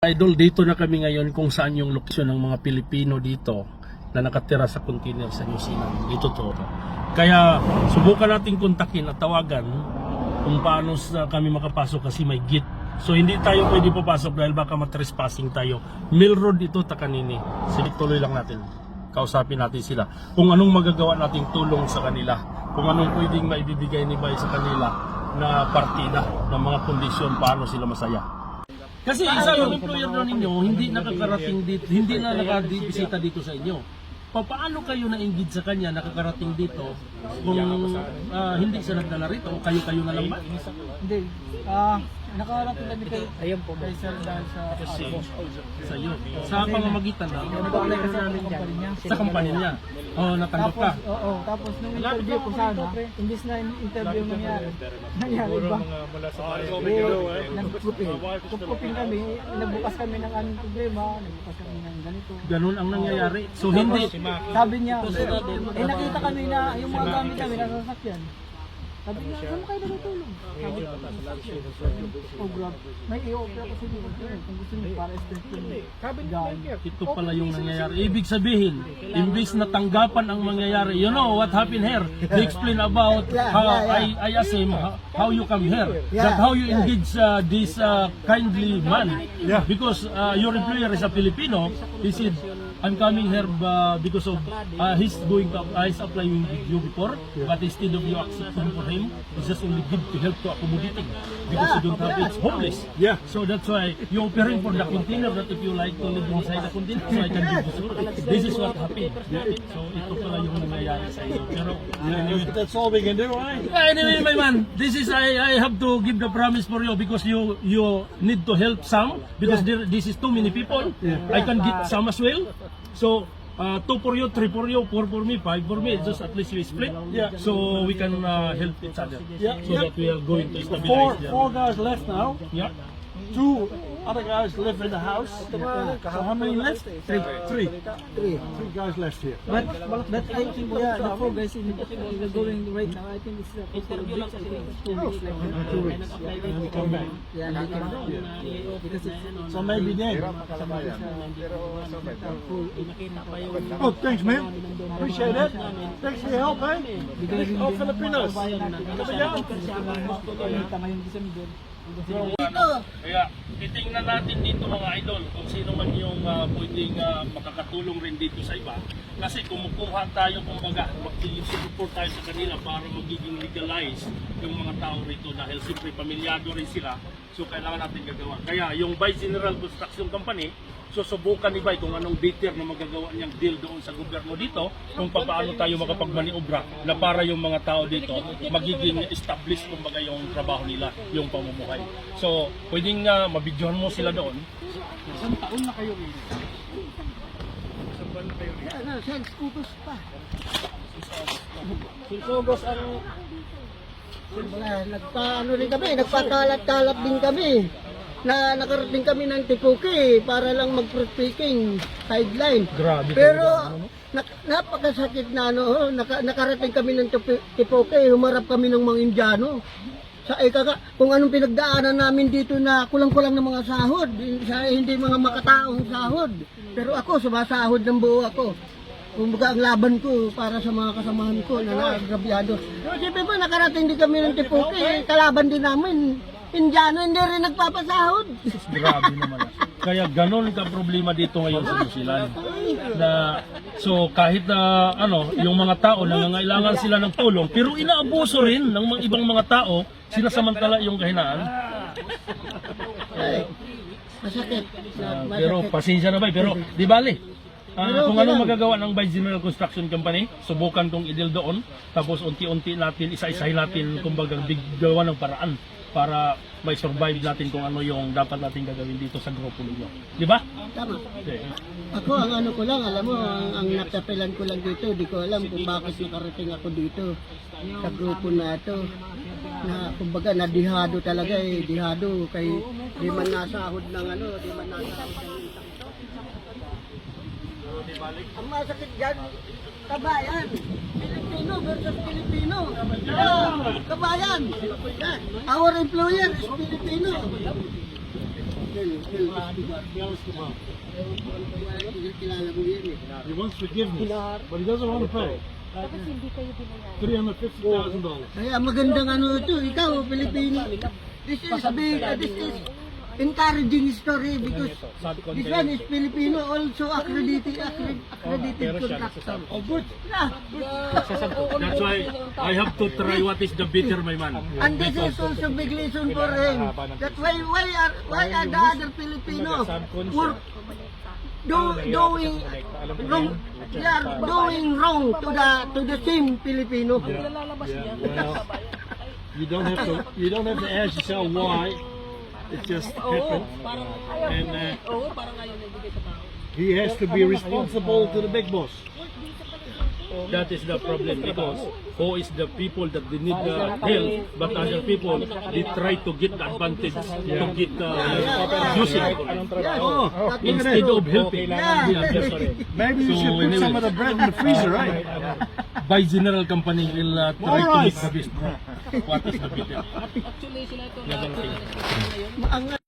Idol, dito na kami ngayon kung saan yung lokasyon ng mga Pilipino dito na nakatira sa container sa New Zealand. Dito to. Kaya subukan natin kontakin at tawagan kung paano kami makapasok kasi may gate. So hindi tayo pwede papasok dahil baka matrespassing tayo. Mill Road ito, Takanini. Sige, tuloy lang natin. Kausapin natin sila. Kung anong magagawa nating tulong sa kanila. Kung anong pwedeng maibibigay ni Bay sa kanila na partida ng mga kondisyon paano sila masaya. Kasi isa yung employer doon ninyo, hindi nakakarating dito, hindi na nakadibisita dito sa inyo. Paano kayo na-engage sa kanya, nakakarating dito kung hindi siya nagdala rito o kayo-kayo na lang ba? Hindi. Nakarating kami kay sir dahil Sa iyo. Sa pamamagitan na? nag-apply kasi namin company niya. Sa company niya. Oh, natanggap ka. Tapos nung interview ko sana, imbis na interview nangyari ba? Nagkupin kami, nagbukas kami ng anong problema, nagbukas kami ng ganito. Ganun ang nangyayari. So hindi. Sabi niya, nakita kami na yung mga gamit namin nasa sasakyan. Sabi niya, saan kayo natutulong? Sabi ko, oh grab, may i-offer ako sa inyo. Kung gusto niyo para estate Ito pala yung nangyayari. Ibig sabihin, imbis na tanggapan ang mangyayari, you know what happened here? They explain about how I asked him how you come here. That how you engage this kindly man. Because your employer is a Filipino. He said, I'm coming here because of he's applying with you before, but instead of you accepting for him, he just only give to help to accommodating because you don't have it's homeless. Yeah. So that's why you're offering for the container that if you like to live inside the container, so I can give this. This is what happened. So ito pala yung nangyayari sa iyo. Pero anyway, That's all we can do, right? anyway, my man, this is I have to give the promise for you because you need to help some because this is too many people. I can get some as well. So 2 for you, 3 for you, 4 for me, 5 for me. Just at least we split. So we can help each other. So that we are going to stabilize. Four guys left now. Yeah. 2 other guys live in the house. So how many left? Three guys left here. But I think the 4 guys in the going right now, I think it's for 2 weeks. 2 weeks. 2 weeks. And then come back. Yeah, they can go. Because it's So maybe then. Oh, thanks, man. Appreciate it. Thanks for your help, eh? Oh, Filipinos. Kaya titingnan natin dito mga idol kung sino man yung pwedeng makakatulong rin dito sa iba. Kasi kumukuha tayo, kumbaga, mag-support tayo sa kanila para magiging legalize yung mga tao rito dahil siyempre pamilyado rin sila. So kailangan natin gagawa. Kaya yung Bay General Construction Company, susubukan ni Bay kung anong better na magagawa niyang deal doon sa gobyerno dito kung paano tayo makapagmaniobra na para yung mga tao dito magiging established kumbaga yung trabaho nila, yung pamumuhay. So, pwedeng mabidyohan mo sila doon. Isang taon na kayo rin. Isang taon na kayo rin. Ubus pa. Silsogos ang... Nagpa-ano rin kami, nagpakalat-kalat din kami. Na nakarating kami ng Tipuki para lang mag-fruit-picking sideline. Grabe. Pero napakasakit na nakarating kami ng Tipuki, humarap kami ng mga Indiano. Kung anong pinagdaanan namin dito na kulang-kulang ng mga sahod, hindi mga makataong sahod. Pero ako, sumasahod ng buo ako. Kumbaga ang laban ko para sa mga kasamahan ko na naagrabyado. Pero siyempre po, nakarating din kami ng Tipuki, kalaban din namin. Indiano, hindi rin nagpapasahod. Grabe naman. Kaya ganon ka problema dito ngayon sa New Zealand. So kahit na yung mga tao nangangailangan sila ng tulong, pero inaabuso rin ng mga ibang mga tao, sinasamantala yung kahinaan. Masakit. Pero pasensya na ba? Pero di bali. Kung ano magagawa ng Bay General Construction Company, subukan kong idil doon. Tapos unti-unti natin, isa-isahin natin kumbaga gawa ng paraan para may survive natin kung ano yung dapat natin gagawin dito sa grupo ninyo. Di ba? Tama. Okay. Ako, ang ano ko lang, alam mo, ang nakapilan ko lang dito, di ko alam kung bakit nakarating ako dito sa grupo na ito. Na, kumbaga, nadihado talaga dihado kay di man nasahod ng di man nasahod ng ang masakit dyan, kabayan. Pilipino versus Pilipino. Kabayan. Our employer is Filipino. Kilala mo yan eh. He wants forgiveness, but he doesn't want to pay. Tapos hindi kayo binayaran. $350,000. Kaya magandang ano ito, ikaw, Pilipino. This is big, this is encouraging story because this one is Filipino, also accredited contractor. Oh, good. Yeah. That's why I have to try what is the bitter, my man. And this is also big lesson for him. That's why are the other Filipino work doing wrong? They are doing wrong to the same Filipino. Well, you don't have to ask yourself why. It just happened, and he has to be responsible to the big boss. That is the problem because who is the people that they need the help, but other people they try to get the advantage to get using Oh, instead of helping. maybe you So should put anyway. some of the bread in the freezer, right? By general company will try to Alright. make the business. What is the bitter? Ang